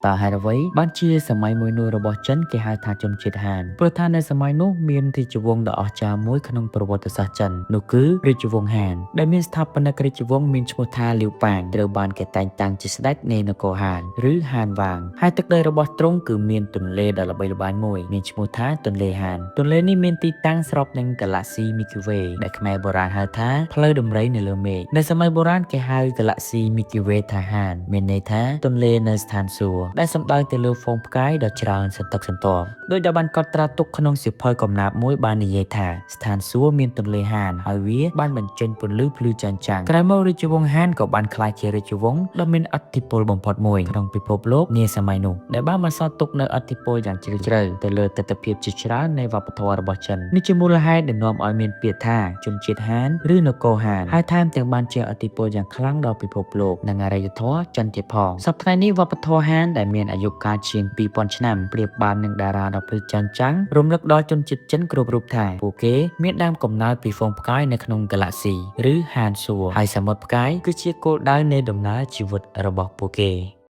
តើហេតុអ្វីបានជាសម័យមួយនោះរបស់ចិនគេហៅថាជនជាតិហានព្រោះថានៅសម័យនោះមានរាជវង្សដ៏អស្ចារ្យមួយក្នុងប្រវត្តិសាស្ត្រចិននោះគឺរាជវង្សហានដែលមានស្ថាបនិករាជវង្សមានឈ្មោះថាលាវប៉ាងត្រូវបានគេតែងតាំងជាស្ដេចនៃនគរហានឬហានវាងហើយទឹកដីរបស់ទ្រង់គឺមានទន្លេដ៏ល្បីល្បាញមួយមានឈ្មោះថាទន្លេហានទន្លេនេះមានទីតាំងស្របនឹងកាឡាក់ស៊ី Milky Way ដែលខ្មែរបុរាណហៅថាផ្លូវដំរីនៅលើមេឃនៅសម័យបុរាណគេហៅកាឡាក់ស៊ី Milky Way ថាហានមានន័យថាទន្លេនៅស្ថានសួគ៌ដែលសំដៅទៅលើហ្វូងផ្កាយដ៏ច្រើនសន្ធឹកសន្ធាប់ដោយដែលបានកត់ត្រាទុកក្នុងសៀវភៅកំណាព្យមួយបាននិយាយថាស្ថានសួគ៌មានទន្លេហានហើយវាបានបញ្ចេញពន្លឺភ្លឺចែងចាំងក្រោយមករាជវង្សហានក៏បានក្លាយជារាជវង្សដ៏មានឥទ្ធិពលបំផុតមួយក្នុងពិភពលោកនាសម័យនោះដែលបានបន្សល់ទុកនូវឥទ្ធិពលយ៉ាងជ្រាលជ្រៅទៅលើទិដ្ឋភាពជាច្រើននៃវប្បធម៌របស់ចិននេះជាមូលហេតុដែលនាំឲ្យមានពាក្យថាជនជាតិហានឬនគរហានហើយថែមទាំងបានជះឥទ្ធិពលយ៉ាងខ្លាំងដល់ពិភពលោកនិងអរិយធម៌ចិនទៀតផងសប្តាហ៍នេះវប្បធម៌ហានដែលមានអាយុកាលជាង 2000 ឆ្នាំប្រៀបបាននឹងតារាដ៏ភ្លឺចែងចាំងរំលឹកដល់ជនជាតិចិនគ្រប់រូបថាពួកគេមានដើមកំណើតពីហ្វូងផ្កាយនៅក្នុងកាឡាក់ស៊ីឬហានសួគ៌ហើយសមុទ្រផ្កាយគឺជាគោលដៅនៃដំណើរជីវិតរបស់ពួកគេ